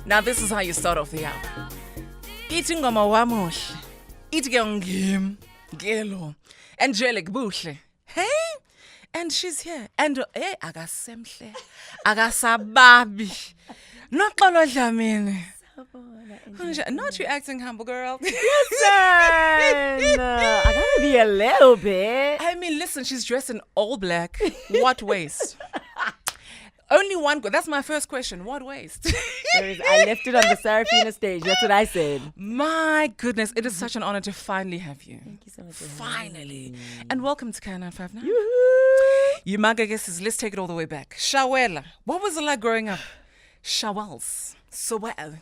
Now this is how you start off the hour. Ithi ngoma wamuhle. Ithi ke ngim. Ngelo. Angelic buhle. Hey? And she's here. And hey, akasemhle. Akasababi. Noxolo Dlamini. Not you acting humble, girl. Listen, I gotta be a little bit. I mean, listen, she's dressed in all black. What waist? Only one. That's my first question. What waist? I left it on the Sarafina stage. That's what I said. My goodness, it is such an honor to finally have you. Thank you so much. Finally. And welcome to K959. Yoo-hoo. You maga guesses, let's take it all the way back. Shawela. What was it like growing up? Shawels. So well.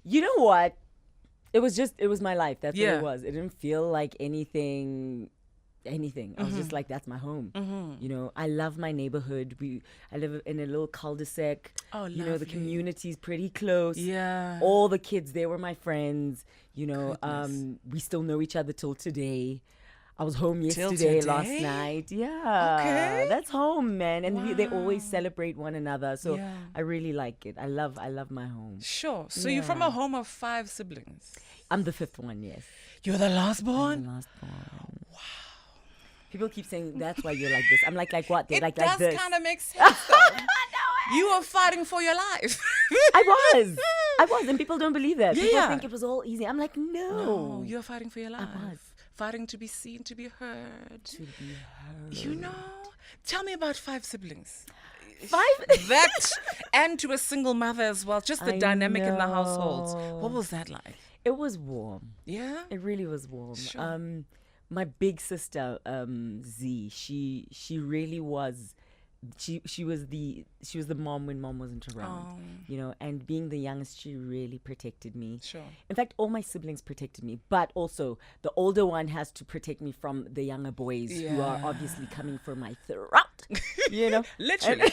You know what? It was my life. That's what Yeah. it was. It didn't feel like anything. I was just like, that's my home. You know, I love my neighborhood. I live in a little cul-de-sac. Oh, you know, the lovely. community's pretty close. Yeah. All the kids there were my friends. You know, Goodness. we still know each other till today. I was home Till yesterday, last today? night. Yeah. Okay. That's home, man. And they always Wow. celebrate one another. So Yeah. I really like it. I love my home. Sure. So you're from Yeah. a home of 5 siblings. I'm the fifth one, yes. You're the last I'm born? the last one. Wow. People keep saying that's why you're like this. I'm like what? They're It like does this. kind of make sense, though. You were fighting for your life. I was, and people don't believe that. People Yeah. think it was all easy. I'm like, No, you're fighting for your life. was. Fighting to be seen, to be heard. To be heard. You know, tell me about 5 siblings. 5? That and to a single mother as well. Just the I dynamic in the household. know. What was that like? It was warm. Yeah. It really was warm. Sure. My big sister, Z, she really was. She was the mom when mom wasn't around. Oh. You know, and being the youngest, she really protected me. Sure. In fact, all my siblings protected me, but also the older one has to protect me from the younger boys who are Yeah. obviously coming for my throat. You know, Literally.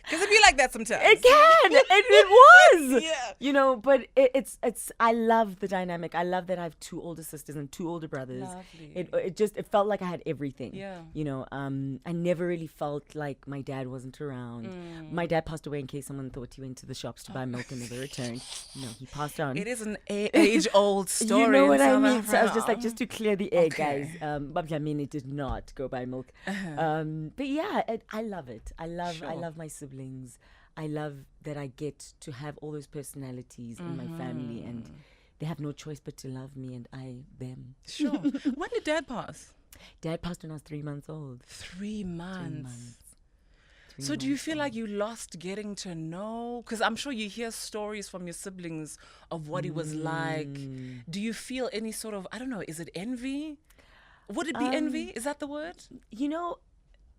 Because it be like that sometimes. it can, and it was. Yeah. You know, but it's. I love the dynamic. I love that I have 2 older sisters and 2 older brothers. Lovely. It felt like I had everything. Yeah. You know, I never really felt like my dad wasn't around. My dad passed away in case someone thought he went to the shops to buy milk and never returned. No, he passed on. It is an age-old story. You know in what I South mean? So I was just like, Africa. just to clear the air, Okay. guys. Bab Dlamini did not go buy milk. But yeah, I love it. I Sure. love my siblings. I love that I get to have all those personalities in my family, and they have no choice but to love me and I them. Sure. When did Dad pass? Dad passed when I was 3 months old. 3 months. 3 months. So do you feel like you lost getting to know? Because I'm sure you hear stories from your siblings of what he was like. Do you feel any sort of, I don't know, is it envy? Would it be envy? Is that the word? You know,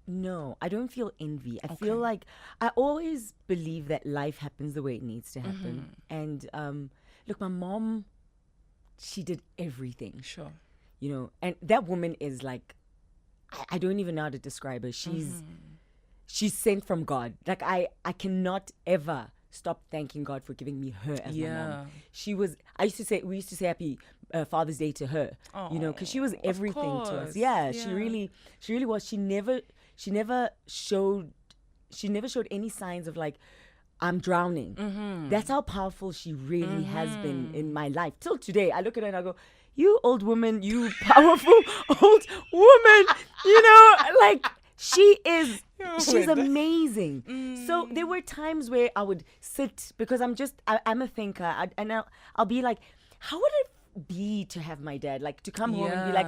no, I don't feel envy. I feel like I always believe that life happens the way it needs to happen. And look, my mom, she did everything, Sure. you know, and that woman is like, I don't even know how to describe her. She's sent from God. Like I cannot ever stop thanking God for giving me her as my mom. We used to say happy Father's Day to her, you know, because she was everything to us. course. Yeah, Yeah. she really was. She never showed any signs of like, I'm drowning. That's how powerful she really has been in my life. Till today, I look at her and I go, you old woman, you powerful old woman, you know, like she's amazing. So there were times where I would sit, because I'm a thinker, and I'll be like, how would it be to have my dad, like to come home and be like,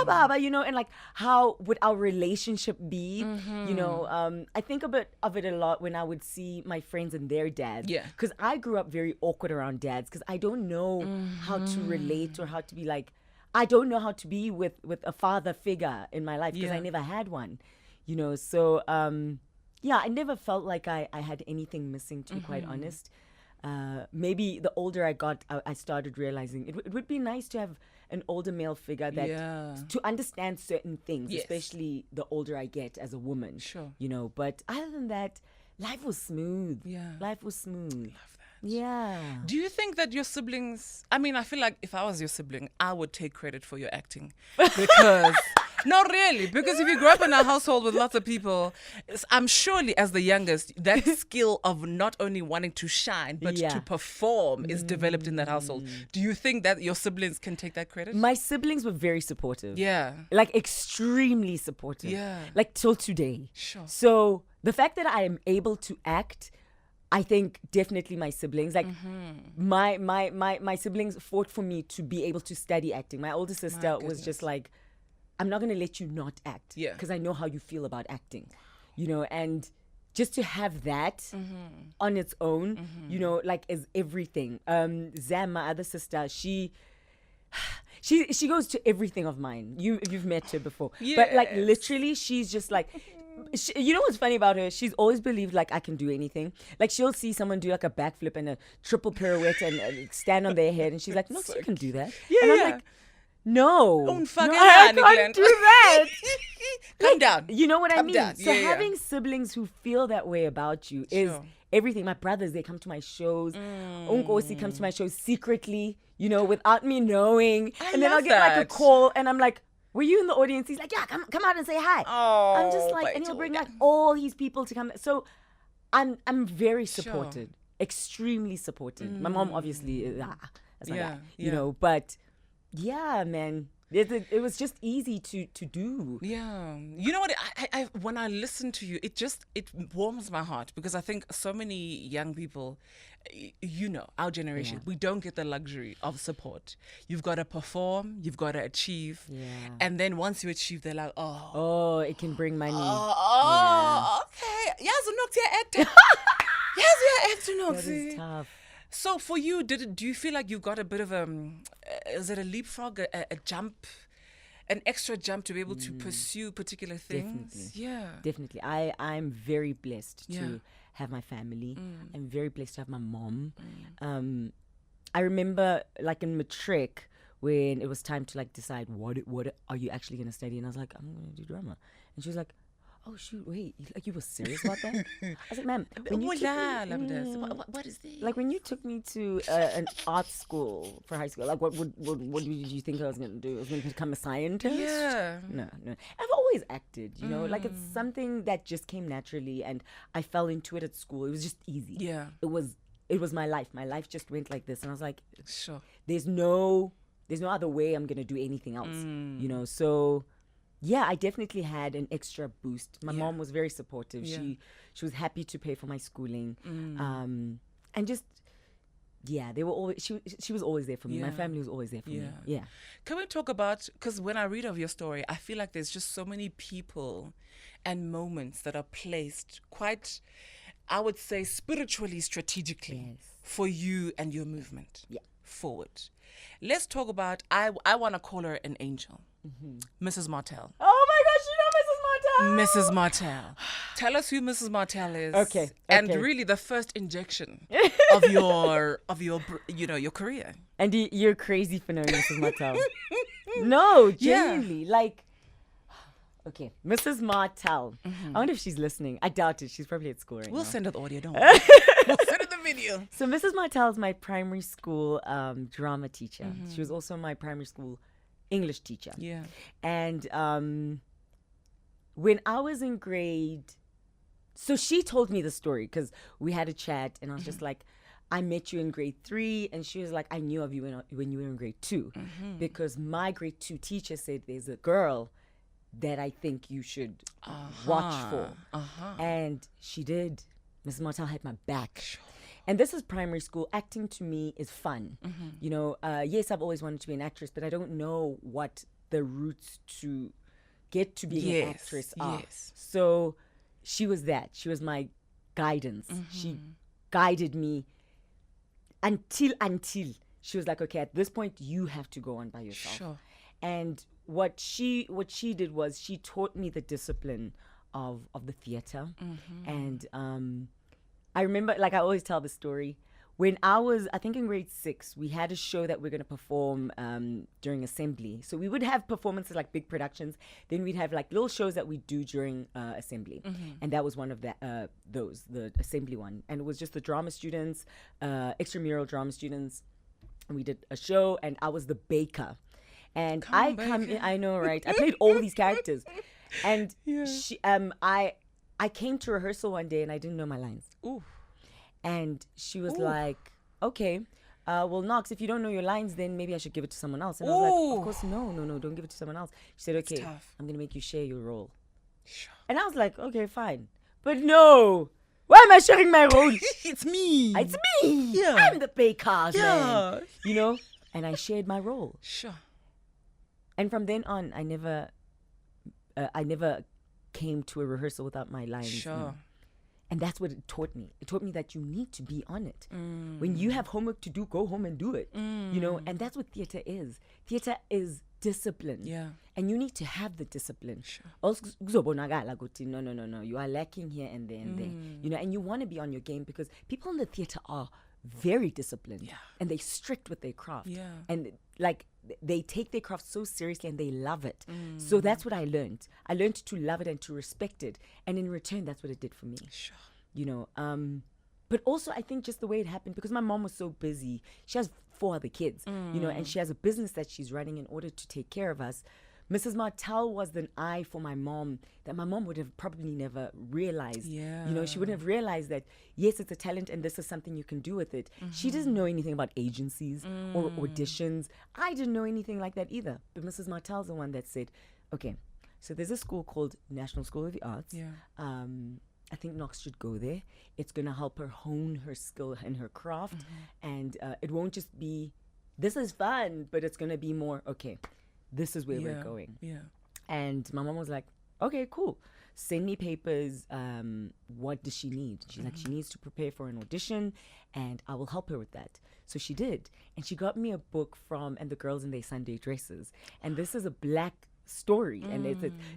Baba, you know, and like how would our relationship be? You know, I think of it a lot when I would see my friends and their dads. Yeah. Because I grew up very awkward around dads, because I don't know how to relate or how to be like, I don't know how to be with a father figure in my life, because Yeah. I never had one, you know. So yeah, I never felt like I had anything missing, to be quite honest. Maybe the older I got, I started realizing it would be nice to have an older male figure that to understand certain things, Yes. especially the older I get as a woman. Sure. You know, but other than that, life was smooth. Yeah. Life was smooth. Love that. Yeah. Do you think that your siblings, I mean, I feel like if I was your sibling, I would take credit for your acting because No, really, because if you grow up in a household with lots of people, I'm surely as the youngest, that skill of not only wanting to shine, but Yeah. to perform is developed in that household. Do you think that your siblings can take that credit? My siblings were very supportive. Yeah. Like extremely supportive. Yeah. Like till today. Sure. So the fact that I am able to act, I think definitely my siblings. Like my siblings fought for me to be able to study acting. My older sister was just like, I'm not going to let you not act. Yeah. Because I know how you feel about acting. You know, and just to have that on its own, you know, like is everything. Zam, my other sister, she goes to everything of mine. You've met her before. But like literally she's just like, you know what's funny about her? She's always believed like I can do anything. Like she'll see someone do like a backflip and a triple pirouette and stand on their head and she's like, no, so you can do that. Yeah, and I'm yeah. like, no, Don't fucking I lie, can't Glenn. do that. Calm down. You know what I Calm mean? down. So Yeah, yeah. having siblings who feel that way about you is Sure. everything. My brothers, they come to my shows. Unkosi comes to my shows secretly, you know, without me knowing. I And then I'll love get like a that. call and I'm like, were you in the audience? He's like, yeah, come out and say hi. Oh, I'm just like, and he'll bring like all these people to come. So I'm very supported, extremely supported. My mom obviously, that's my Yeah, guy, yeah. you know, but yeah, man, it was just easy to do. Yeah, you know what? I when I listen to you, it warms my heart because I think so many young people, you know, our generation, we don't get the luxury of support. You've got to perform, you've got to achieve, and then once you achieve, they're like, Oh, it can bring money. Okay, yes, actor. Yes, yeah, actor, That is tough. So for you, do you feel like you got a bit of is it a leapfrog, a jump, an extra jump to be able to pursue particular things? Definitely. Yeah. Definitely. I'm very blessed Yeah. to have my family. I'm very blessed to have my mom. I remember like in matric when it was time to like decide what are you actually going to study, and I was like, I'm going to do drama, and she was like, oh shoot, wait, like you were serious about that? I was like, ma'am, when you What is this? like when you took me to an art school for high school, like what did you think I was going to do? I was going to become a scientist? Yeah. No. I've always acted, you know, like it's something that just came naturally, and I fell into it at school. It was just easy. Yeah. It was my life. My life just went like this, and I was like, Sure. there's no other way I'm going to do anything else, you know. So yeah, I definitely had an extra boost. My mom was very supportive. Yeah. She was happy to pay for my schooling, and just they were always. She was always there for me. My Yeah. family was always there for me. Yeah, Can we talk about, because when I read of your story, I feel like there's just so many people and moments that are placed quite, I would say, spiritually, strategically for you and your movement forward. Let's talk about, I want to call her an angel, Mrs. Martell. Oh my gosh, you know Mrs. Martell. Mrs. Martell. Tell us who Mrs. Martell is. Okay. And really the first injection of your your career. And you're crazy for knowing Mrs. Martell. No, genuinely, like. Okay, Mrs. Martell. I wonder if she's listening. I doubt it. She's probably at school right now. We'll send her the audio, don't worry. We'll send her the video. So Mrs. Martell is my primary school drama teacher. She was also my primary school English teacher. Yeah. And when I was in grade, so she told me the story because we had a chat, and I was just like, I met you in grade 3, and she was like, I knew of you when you were in grade 2, because my grade 2 teacher said there's a girl that I think you should watch for. And she did. Mrs. Martell had my back. And this is primary school. Acting to me is fun. You know, yes, I've always wanted to be an actress, but I don't know what the routes to get to being an actress are. So she was that. She was my guidance. She guided me until she was like, okay, at this point you have to go on by yourself. Sure. And what she did was she taught me the discipline of the theater. And I remember, like I always tell the story, when I was, I think in grade 6, we had a show that we're going to perform during assembly. So we would have performances like big productions. Then we'd have like little shows that we do during assembly. And that was one of the assembly one. And it was just the drama students, extramural drama students. And we did a show, and I was the baker. And Come I on, come baby. in, I know, right? I played all these characters. And Yeah. I came to rehearsal one day and I didn't know my lines. Ooh. And she was Ooh. like, okay, well, Knox, if you don't know your lines, then maybe I should give it to someone else. And I was like, Ooh. of course, no, don't give it to someone else. She said, okay, tough. I'm going to make you share your role. Sure. And I was like, okay, fine. But no, why am I sharing my role? It's me. It's me. Yeah. I'm the baker, Yeah. man. You know? And I shared my role. Sure. And from then on, I never came to a rehearsal without my lines. Sure. And that's what it taught me. It taught me that you need to be on it. When you have homework to do, go home and do it. You know, and that's what theater is. Theater is discipline. Yeah. And you need to have the discipline. Sure. Also, kuzobonakala ukuthi, no. You are lacking here and there and there. You know, and you want to be on your game because people in the theater are very disciplined. Yeah. And they're strict with their craft. Yeah. And like they take their craft so seriously and they love it. So that's what I learned. I learned to love it and to respect it. And in return, that's what it did for me. Sure. You know, but also I think just the way it happened, because my mom was so busy. She has 4 other kids, you know, and she has a business that she's running in order to take care of us. Mrs. Martel was an eye for my mom that my mom would have probably never realized. Yeah. You know, she wouldn't have realized that, yes, it's a talent and this is something you can do with it. She doesn't know anything about agencies or auditions. I didn't know anything like that either. But Mrs. Martel's the one that said, okay, so there's a school called National School of the Arts. Yeah. I think Knox should go there. It's going to help her hone her skill and her craft. And it won't just be, this is fun, but it's going to be more, okay, this is where we're going. Yeah. And my mom was like, okay, cool. Send me papers. What does she need? She's like, she needs to prepare for an audition and I will help her with that. So she did. And she got me a book from And the Girls in Their Sunday Dresses. And this is a black story. And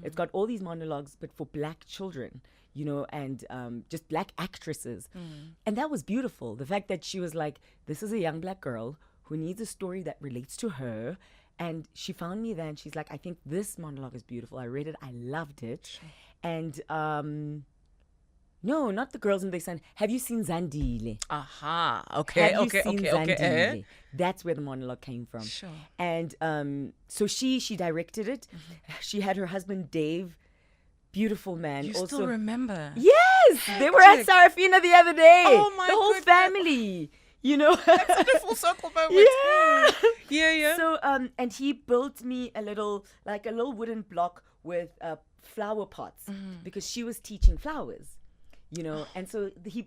it's got all these monologues, but for black children, you know, and just black actresses. And that was beautiful. The fact that she was like, this is a young black girl who needs a story that relates to her. And she found me there and she's like, I think this monologue is beautiful. I read it. I loved it. Sure. And no, not The Girls in the Sun. Have you seen Zandile? Aha. Okay. Have Okay. you seen Okay. Zandile? Okay. That's where the monologue came from. Sure. And so she directed it. She had her husband Dave, beautiful man. You also, still remember? yes, they were at Sarafina the other day. Oh my the whole goodness. family. You know, Such a full circle moment. yeah. Yeah. So and he built me a little wooden block with flower pots because she was teaching flowers, you know, and so he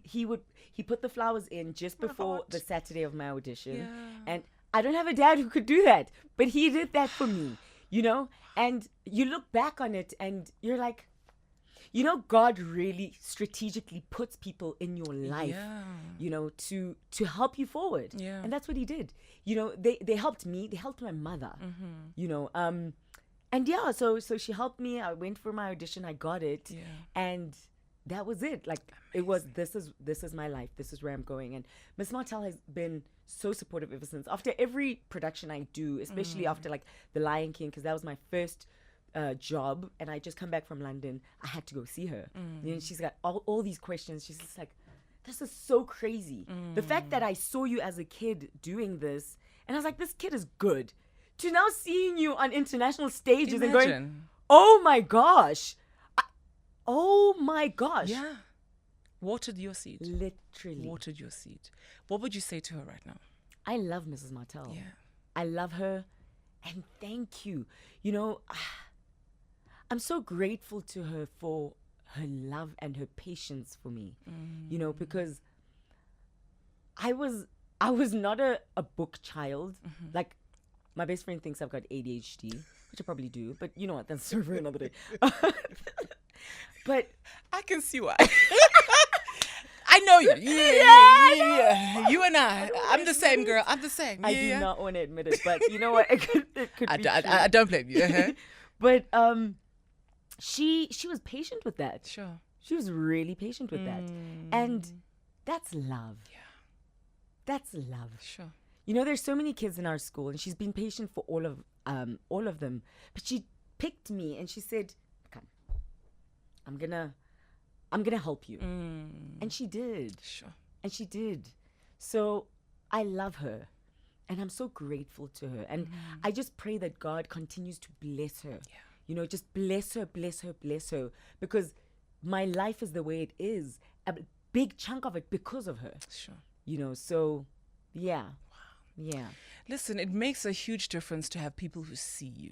put the flowers in just before the Saturday of my audition. Yeah. And I don't have a dad who could do that, but he did that for me, you know. And you look back on it and you're like, you know, God really strategically puts people in your life, you know, to help you forward. Yeah. And that's what he did. You know, they helped me. They helped my mother, you know. And yeah, so she helped me. I went for my audition. I got it. Yeah. And that was it. Like, it was, this is my life. This is where I'm going. And Miss Martel has been so supportive ever since. After every production I do, especially after like The Lion King, because that was my first job, and I just come back from London, I had to go see her. You know, she's got all these questions. She's just like, this is so crazy. The fact that I saw you as a kid doing this, and I was like, this kid is good. To now seeing you on international stages and going, oh my gosh. Oh my gosh. Yeah. Watered your seed. Literally. Watered your seed. What would you say to her right now? I love Mrs. Martel. Yeah. I love her. And thank you. You know, I'm so grateful to her for her love and her patience for me. You know, because I was not a book child. Like, my best friend thinks I've got ADHD, which I probably do. But you know what? That's for another day. But I can see why. I know you. Yeah. You and I'm the same, girl. I'm the same. I do not want to admit it. But you know what? It could be true. I don't blame you. But she was patient with that. Sure. She was really patient with that. And that's love. Yeah. That's love. Sure. You know, there's so many kids in our school, and she's been patient for all of them. But she picked me, and she said, "Come, I'm gonna help you." And she did. Sure. And she did. So I love her, And I'm so grateful to her. And I just pray that God continues to bless her. Yeah. You know, just bless her, bless her, bless her. Because my life is the way it is. A big chunk of it because of her. Sure. You know, so yeah. Yeah. Listen, it makes a huge difference to have people who see you,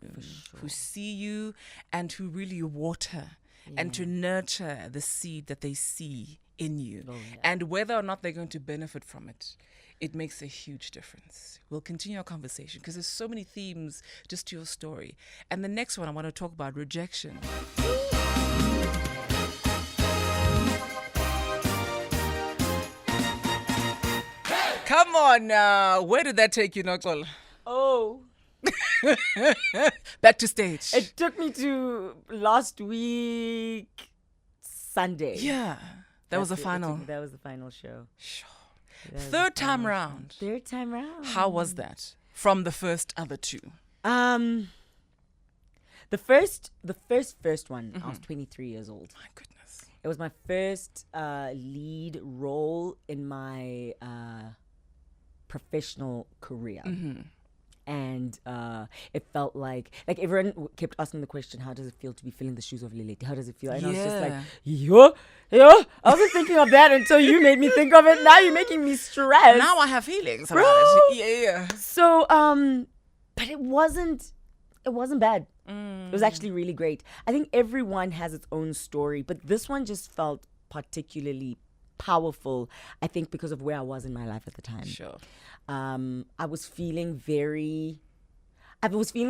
who see you and who really water and to nurture the seed that they see in you. Oh, yeah. And whether or not they're going to benefit from it, it makes a huge difference. We'll continue our conversation because there's so many themes just to your story. And the next one, I want to talk about rejection. Come on now. Where did that take you, Noxolo? Oh, Back to stage. it took me to last week, Sunday. Yeah. That was the final. That was the final show. Sure. That was the Third time final round. show. Third time round. How was that from the first other two? The first one, I was 23 years old. My goodness. It was my first lead role in my professional career. And it felt like everyone kept asking the question, how does it feel to be filling the shoes of Lilith? How does it feel? And I was just like, yeah. I wasn't thinking of that until you made me think of it. Now you're making me stress. Now I have feelings about Bro. it. Yeah. So, but it wasn't bad. It was actually really great. I think everyone has its own story, but this one just felt particularly powerful, I think, because of where I was in my life at the time. Sure. I was feeling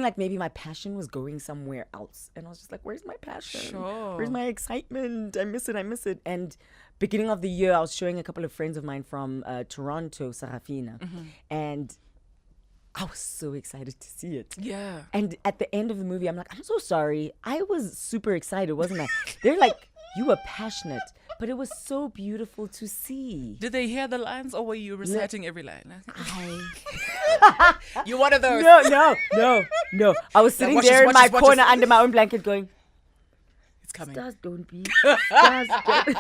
like maybe my passion was going somewhere else. And I was just like, where's my passion? Sure. Where's my excitement? I miss it. And beginning of the year, I was showing a couple of friends of mine from Toronto, Sarafina. And I was so excited to see it. Yeah. And at the end of the movie, I'm like, I'm so sorry. I was super excited, wasn't I? They're like, you were passionate. But it was so beautiful to see. Did they hear the lines or were you reciting every line? I You're one of those. No. I was sitting watch there this, in my watch this, watch corner this. under my own blanket going, It's coming. stars don't be. Stars don't.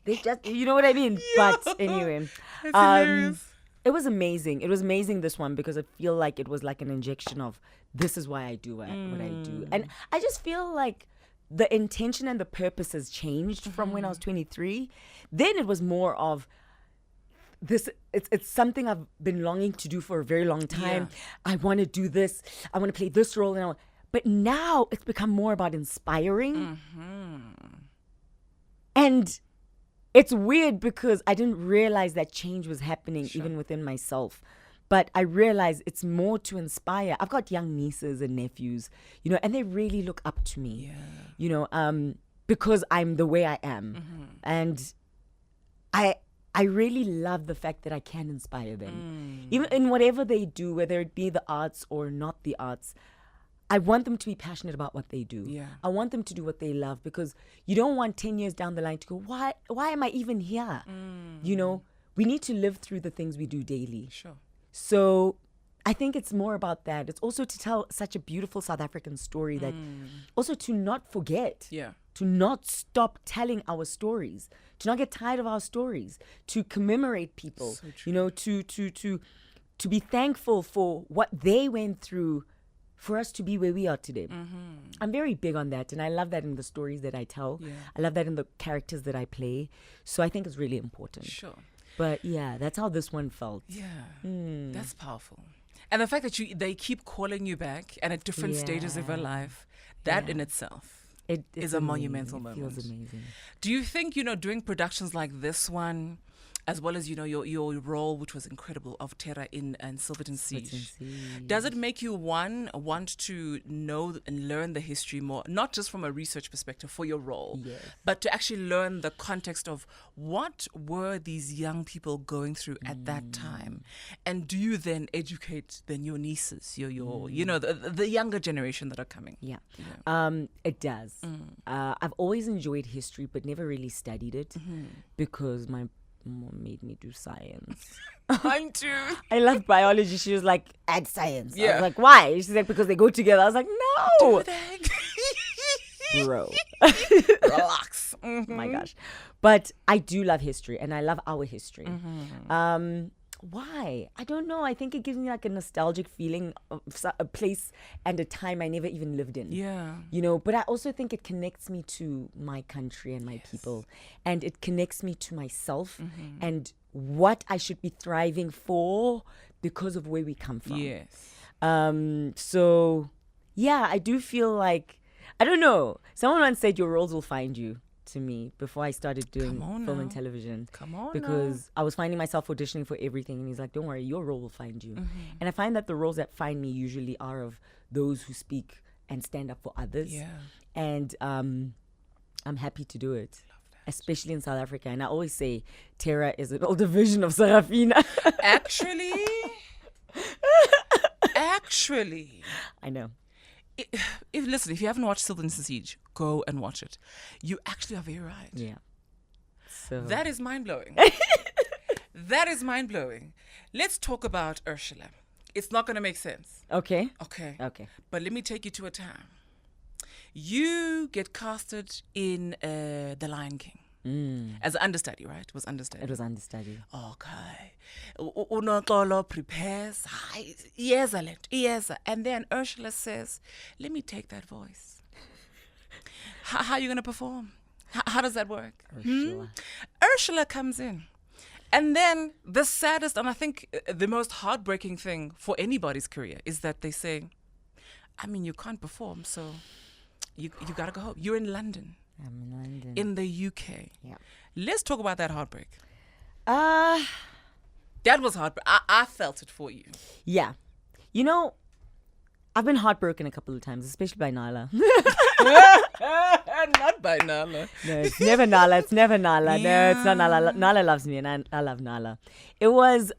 They just, you know what I mean? But anyway, That's hilarious. it was amazing. It was amazing, this one, because I feel like it was like an injection of this is why I do what I do. And I just feel like the intention and the purpose has changed from when I was 23. Then it was more of this. It's something I've been longing to do for a very long time. I want to do this. I want to play this role. But now it's become more about inspiring. And it's weird because I didn't realize that change was happening even within myself. But I realize it's more to inspire. I've got young nieces and nephews, you know, and they really look up to me, you know, because I'm the way I am. And I really love the fact that I can inspire them. Even in whatever they do, whether it be the arts or not the arts, I want them to be passionate about what they do. Yeah. I want them to do what they love, because you don't want 10 years down the line to go, why am I even here? You know, we need to live through the things we do daily. Sure. So I think it's more about that. It's also to tell such a beautiful South African story that also to not forget, to not stop telling our stories, to not get tired of our stories, to commemorate people, you know, to be thankful for what they went through for us to be where we are today. I'm very big on that, and I love that in the stories that I tell. I love that in the characters that I play. So I think it's really important. Sure. But yeah, that's how this one felt. Yeah. That's powerful. And the fact that they keep calling you back and at different stages of your life, that in itself is a monumental moment. It feels amazing. Do you think, you know, doing productions like this one, as well as, you know, your role, which was incredible, of Terra in Silverton Siege, does it make you want to know and learn the history more, not just from a research perspective for your role, but to actually learn the context of what were these young people going through at that time? And do you then educate then your nieces, your you know, the younger generation that are coming? It does. I've always enjoyed history, but never really studied it because my mom made me do science. Mine too. I loved biology. She was like, add science. I was like, why? She's like, because they go together. I was like, no. Bro. Relax. Oh my gosh. But I do love history, and I love our history. Why? I don't know. I think it gives me like a nostalgic feeling of a place and a time I never even lived in. Yeah. You know, but I also think it connects me to my country and my people, and it connects me to myself and what I should be thriving for because of where we come from. Yes. So yeah, I do feel like, I don't know. Someone once said your roles will find you to me before I started doing Come on film now. and television. Come on Because I was finding myself auditioning for everything, and he's like, don't worry, your role will find you. And I find that the roles that find me usually are of those who speak and stand up for others. Yeah. And I'm happy to do it, especially in South Africa. And I always say Terra is an older version of Sarafina. Actually, I know. If you haven't watched Sylvan Siege, go and watch it. You actually are very right. Yeah. So That is mind blowing. That is mind blowing. Let's talk about Ursula. It's not going to make sense. okay. Okay. Okay. But let me take you to a time. You get casted in The Lion King as an understudy, right? It was understudy. It was understudy. Okay. Noxolo prepares. Yes, and then Ursula says, "Let me take that voice." How are you going to perform? How does that work? Ursula comes in. And then the saddest, and I think the most heartbreaking thing for anybody's career is that they say, I mean, you can't perform, so you got to go home. You're in London. I'm in London. In the UK. Yeah. Let's talk about that heartbreak. Uh That was heartbreak. I felt it for you. yeah. You know, I've been heartbroken a couple of times, especially by Nala. Not by Nala. No, it's never Nala. It's never Nala. No, it's not Nala. Nala loves me, and I love Nala. It was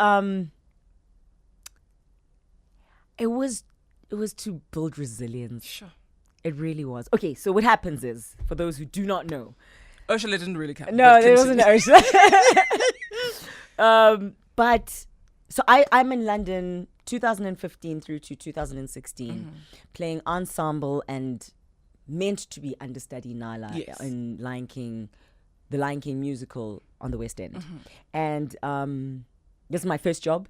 to build resilience. Sure. It really was. Okay, so what happens is, for those who do not know, Ursula didn't really count. no, there wasn't Ursula. But so I'm in London 2015 through to 2016, playing ensemble and meant to be understudy Nala in Lion King, the Lion King musical on the West End. And this is my first job,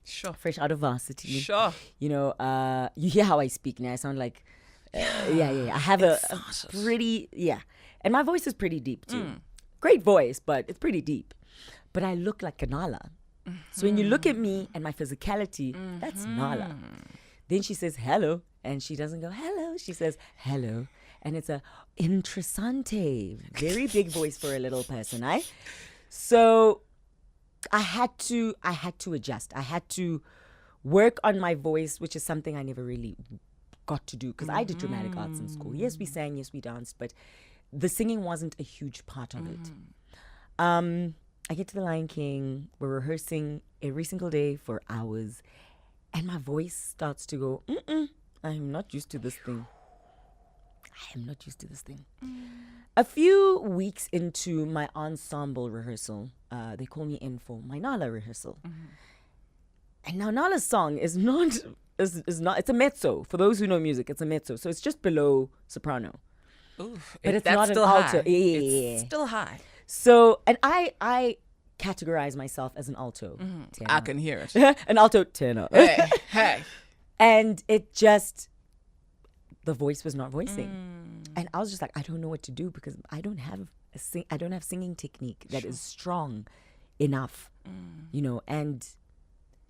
Sure. fresh out of varsity. Sure. You know, you hear how I speak now. I sound like, yeah. I have a pretty, and my voice is pretty deep too. Great voice, but it's pretty deep. But I look like a Nala. So when you look at me and my physicality, that's Nala. Then she says hello, and she doesn't go hello. She says hello, and it's a interessante, very big voice for a little person, eh? So I had to adjust. I had to work on my voice, which is something I never really got to do because I did dramatic arts in school. Yes, we sang, yes, we danced, but the singing wasn't a huge part of it. I get to the Lion King. We're rehearsing every single day for hours, and my voice starts to go, I am not used to this thing. A few weeks into my ensemble rehearsal, they call me in for my Nala rehearsal. And now Nala's song is not, it's a mezzo. For those who know music, it's a mezzo. So it's just below soprano. Oof, But it's that's not an still alto. high. Yeah. It's still high. So, and I categorize myself as an alto tenor. I can hear it. An alto tenor. Hey. And it just, the voice was not voicing. And I was just like, I don't know what to do because I don't have singing technique that is strong enough, you know, and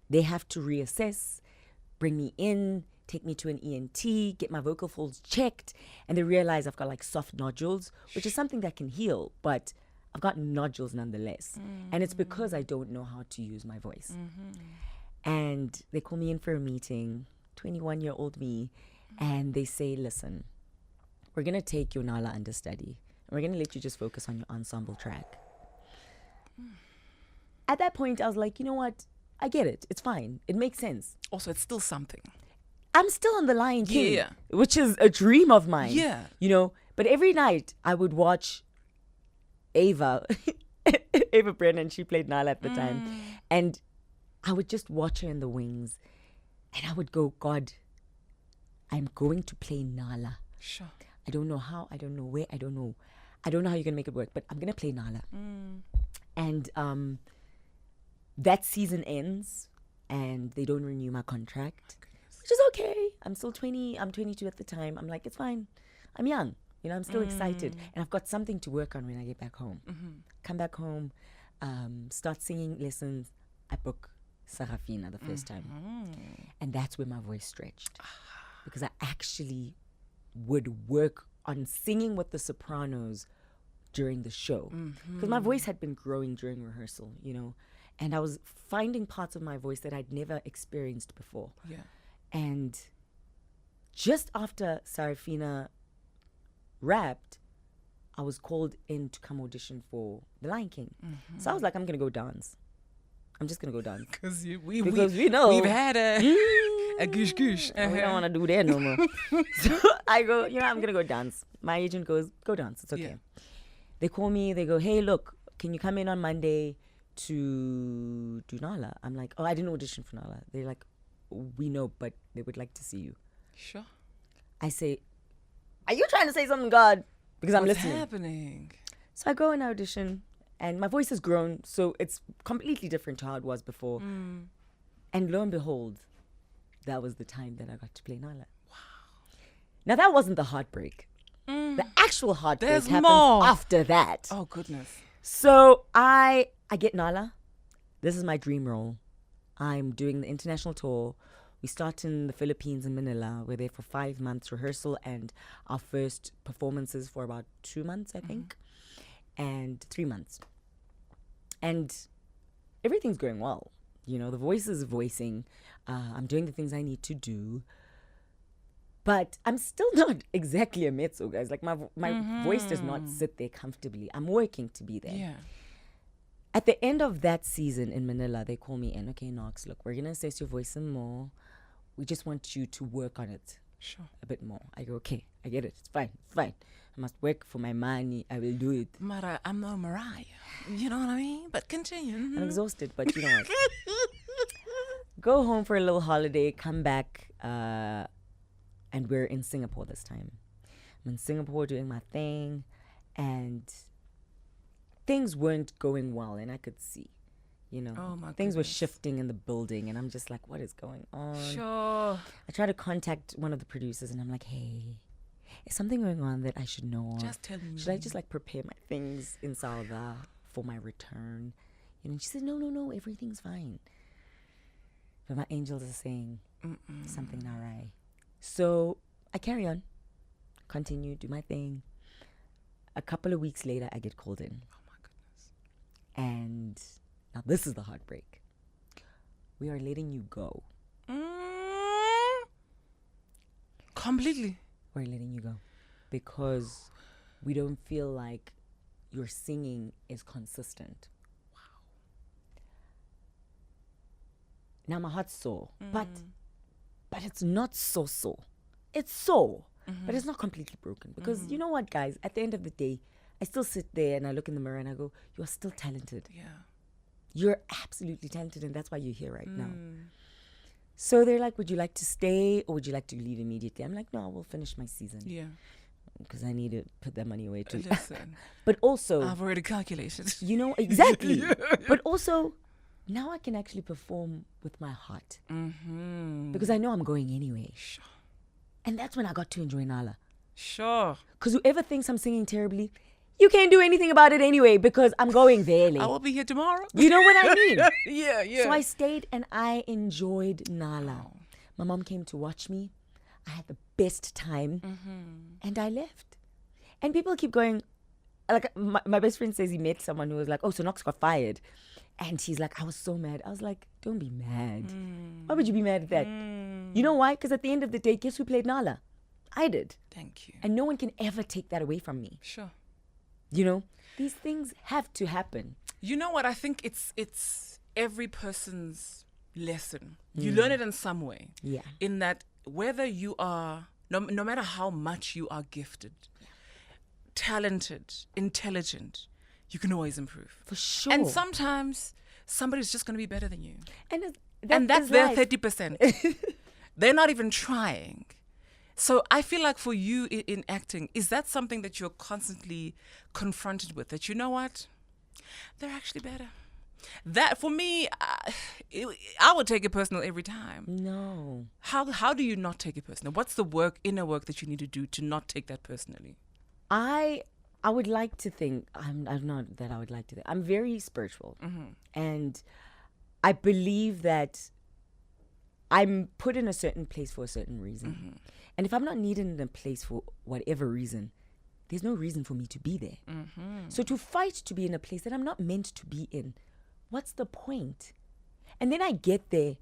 they have to reassess, bring me in, take me to an ENT, get my vocal folds checked, and they realize I've got like soft nodules, which is something that can heal, but I've got nodules nonetheless. And it's because I don't know how to use my voice. And they call me in for a meeting, 21-year-old me, and they say, listen, we're going to take your Nala understudy, and we're going to let you just focus on your ensemble track. At that point, I was like, you know what? I get it. It's fine. It makes sense. Also, it's still something. I'm still on the Lion King, Yeah. which is a dream of mine. Yeah. You know, but every night I would watch Ava Brennan, she played Nala at the time. And I would just watch her in the wings. And I would go, God, I'm going to play Nala. Sure. I don't know how, I don't know where, I don't know how you're going to make it work, but I'm going to play Nala. And that season ends and they don't renew my contract, which is okay. I'm still 20. I'm 22 at the time. I'm like, it's fine. I'm young. You know, I'm still excited. And I've got something to work on when I get back home. Come back home, start singing lessons. I book Sarafina the first time. And that's where my voice stretched. Because I actually would work on singing with the sopranos during the show. Because my voice had been growing during rehearsal, you know. And I was finding parts of my voice that I'd never experienced before. Yeah. And just after Sarafina rapped, I was called in to come audition for The Lion King. So I was like, I'm going to go dance. I'm just going to go dance. Because we know. We've had a goosh. We don't want to do that no more. So I go, you know, I'm going to go dance. My agent goes, go dance. It's okay. Yeah. They call me. They go, hey, look, can you come in on Monday to do Nala? I'm like, oh, I didn't audition for Nala. They're like, we know, but they would like to see you. Sure. I say, are you trying to say something, God? Because I'm What's listening. happening? So I go and audition, and my voice has grown, so it's completely different to how it was before. And lo and behold, that was the time that I got to play Nala. Wow. Now, that wasn't the heartbreak. The actual heartbreak There's happened more. after that. Oh, goodness. So I get Nala. This is my dream role. I'm doing the international tour. We start in the Philippines in Manila. We're there for 5 months rehearsal and our first performances for about 2 months, I think, and 3 months. And everything's going well. You know, the voice is voicing. I'm doing the things I need to do. But I'm still not exactly a mezzo, guys. Like my voice does not sit there comfortably. I'm working to be there. Yeah. At the end of that season in Manila, they call me in. Okay, Nox, look, we're going to assess your voice some more. We just want you to work on it Sure. a bit more. I go, okay, I get it. It's fine. It's fine. I must work for my money. I will do it. Mara, I'm no Mariah. You know what I mean? But continue. I'm exhausted, but you know what? Go home for a little holiday, come back, and we're in Singapore this time. I'm in Singapore doing my thing, and things weren't going well, and I could see, you know, Oh, my things were goodness. shifting in the building, and I'm just like, what is going on? Sure. I try to contact one of the producers, and I'm like, hey, is something going on that I should know of? Just tell me. Should I just like prepare my things in Salva for my return? You know, and she said, no, everything's fine. But my angels are saying something not right. So I carry on, continue, do my thing. A couple of weeks later, I get called in. Oh, my goodness. And now this is the heartbreak. We are letting you go. Completely. We're letting you go because we don't feel like your singing is consistent. Wow. Now my heart's sore, but it's not so sore. It's sore, but it's not completely broken because you know what, guys? At the end of the day, I still sit there and I look in the mirror and I go, "You're still talented. Yeah. You're absolutely talented, and that's why you're here right now." So they're like, would you like to stay or would you like to leave immediately? I'm like, no, I will finish my season Yeah. because I need to put that money away too. Listen, But also, I've already calculated. you know, exactly. But also, now I can actually perform with my heart because I know I'm going anyway. Sure. And that's when I got to enjoy Nala. Sure. Because whoever thinks I'm singing terribly, you can't do anything about it anyway because I'm going there. I will be here tomorrow. You know what I mean? Yeah. So I stayed and I enjoyed Nala. My mom came to watch me. I had the best time and I left. And people keep going, like my best friend says he met someone who was like, oh, so Nox got fired. And he's like, I was so mad. I was like, don't be mad. Why would you be mad at that? You know why? Because at the end of the day, guess who played Nala? I did. Thank you. And no one can ever take that away from me. Sure. You know, these things have to happen. You know what? I think it's every person's lesson. You learn it in some way. Yeah. In that whether you are, no matter how much you are gifted, talented, intelligent, you can always improve. For sure. And sometimes somebody's just going to be better than you. And That's is their life. 30%. They're not even trying. So I feel like for you in acting, is that something that you're constantly confronted with? That you know what? They're actually better. That for me, I would take it personal every time. No. How do you not take it personal? What's the inner work that you need to do to not take that personally? I would like to think, I'm not that I would like to think. I'm very spiritual. And I believe that I'm put in a certain place for a certain reason. And if I'm not needed in a place for whatever reason, there's no reason for me to be there. So to fight to be in a place that I'm not meant to be in, what's the point? And then I get there,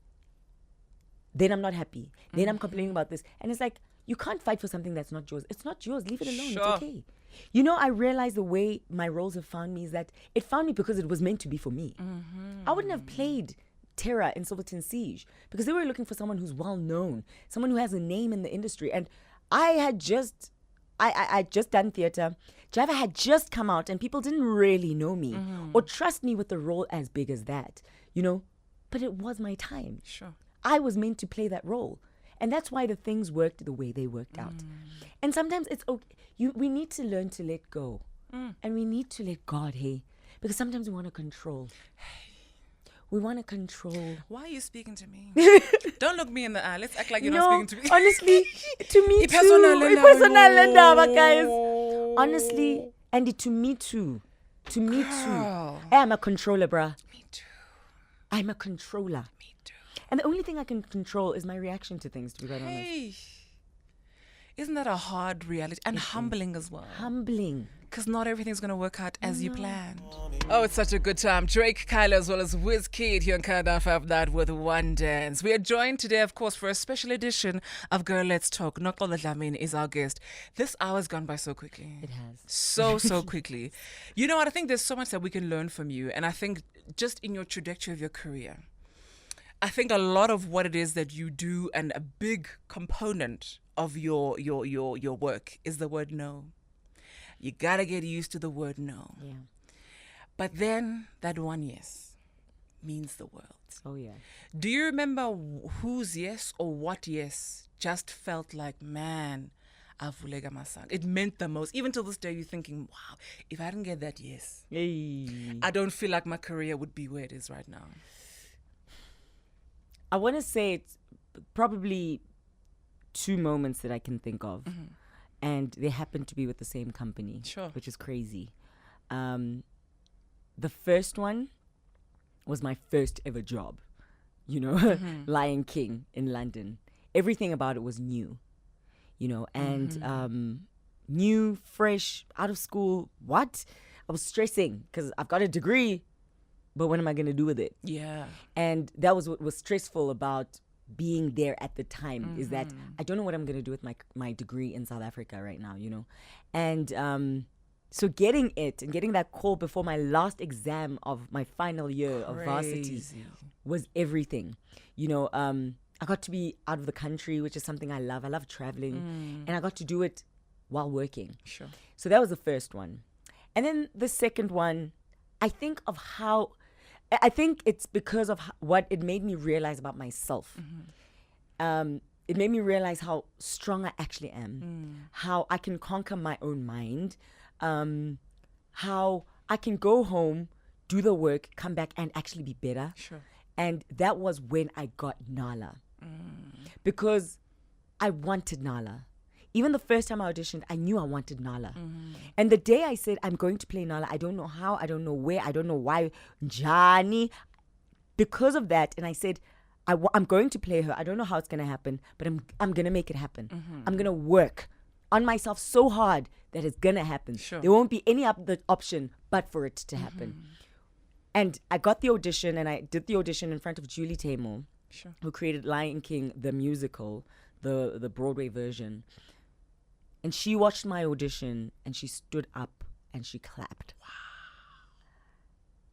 then I'm not happy. Then I'm complaining about this. And it's like, you can't fight for something that's not yours. It's not yours. Leave it alone. Sure. It's okay. You know, I realize the way my roles have found me is that it found me because it was meant to be for me. I wouldn't have played Terra in Silverton Siege because they were looking for someone who's well known, someone who has a name in the industry. And I had just done theater. Java had just come out and people didn't really know me or trust me with a role as big as that, you know, but it was my time. Sure. I was meant to play that role. And that's why the things worked the way they worked out. And sometimes it's okay. We need to learn to let go. And we need to let God, because sometimes we want to control. We want to control. Why are you speaking to me? Don't look me in the eye. Let's act like you're not speaking to me. Honestly, to me too. Guys. Honestly, and to me too. To me too. I'm a controller, bruh. Me too. I'm a controller. Me too. And the only thing I can control is my reaction to things, to be quite honest. Hey. Isn't that a hard reality? And humbling as well. Humbling. Because not everything's going to work out as you planned. Oh, it's such a good time. Drake, Kyla, as well as Wizkid here on Countdown 5 That with One Dance. We are joined today, of course, for a special edition of Girl Let's Talk. Noxolo Dlamini is our guest. This hour's gone by so quickly. It has. So quickly. You know what? I think there's so much that we can learn from you. And I think just in your trajectory of your career, I think a lot of what it is that you do and a big component of your work is the word no. You gotta get used to the word no. Yeah. But then that one yes means the world. Oh, yeah. Do you remember whose yes or what yes just felt like, man, avulega masang? It meant the most. Even till this day, you're thinking, wow, if I didn't get that yes, I don't feel like my career would be where it is right now. I want to say it's probably two moments that I can think of. And they happen to be with the same company, Sure. which is crazy. The first one was my first ever job, you know, Lion King in London. Everything about it was new, you know, and new, fresh, out of school. What? I was stressing because I've got a degree, but what am I going to do with it? Yeah. And that was what was stressful about being there at the time, is that I don't know what I'm going to do with my degree in South Africa right now, you know. And so getting it and getting that call before my last exam of my final year of varsity was everything. You know, I got to be out of the country, which is something I love. I love traveling. And I got to do it while working. Sure. So that was the first one. And then the second one, I think it's because of what it made me realize about myself. It made me realize how strong I actually am, how I can conquer my own mind, how I can go home, do the work, come back and actually be better. Sure. And that was when I got Nala. Because I wanted Nala. Even the first time I auditioned, I knew I wanted Nala. And the day I said, I'm going to play Nala, I don't know how, I don't know where, I don't know why, Johnny. Because of that, and I said, I'm going to play her. I don't know how it's going to happen, but I'm going to make it happen. I'm going to work on myself so hard that it's going to happen. Sure. There won't be any other option but for it to happen. And I got the audition, and I did the audition in front of Julie Taymor, Sure. who created Lion King, the musical, the Broadway version. And she watched my audition and she stood up and she clapped.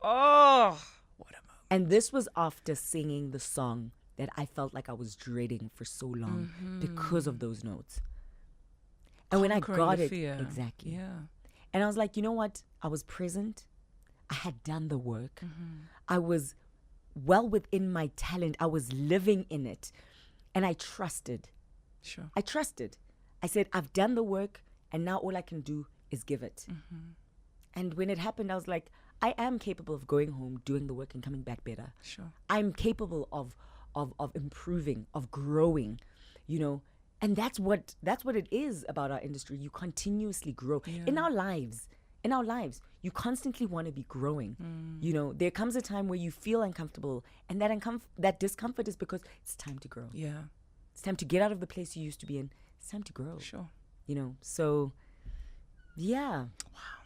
Oh, what a moment. And this was after singing the song that I felt like I was dreading for so long because of those notes. And when I Conquering got the it, fear. exactly. Yeah. And I was like, you know what? I was present. I had done the work. I was well within my talent. I was living in it. And I trusted. Sure. I said, I've done the work, and now all I can do is give it. And when it happened, I was like, I am capable of going home, doing the work, and coming back better. Sure. I'm capable of improving, of growing, and that's what it is about our industry. You continuously grow in our lives. In our lives, you constantly want to be growing. There comes a time where you feel uncomfortable, and that discomfort is because it's time to grow. Yeah. It's time to get out of the place you used to be in. It's time to grow. Sure. So, yeah. Wow.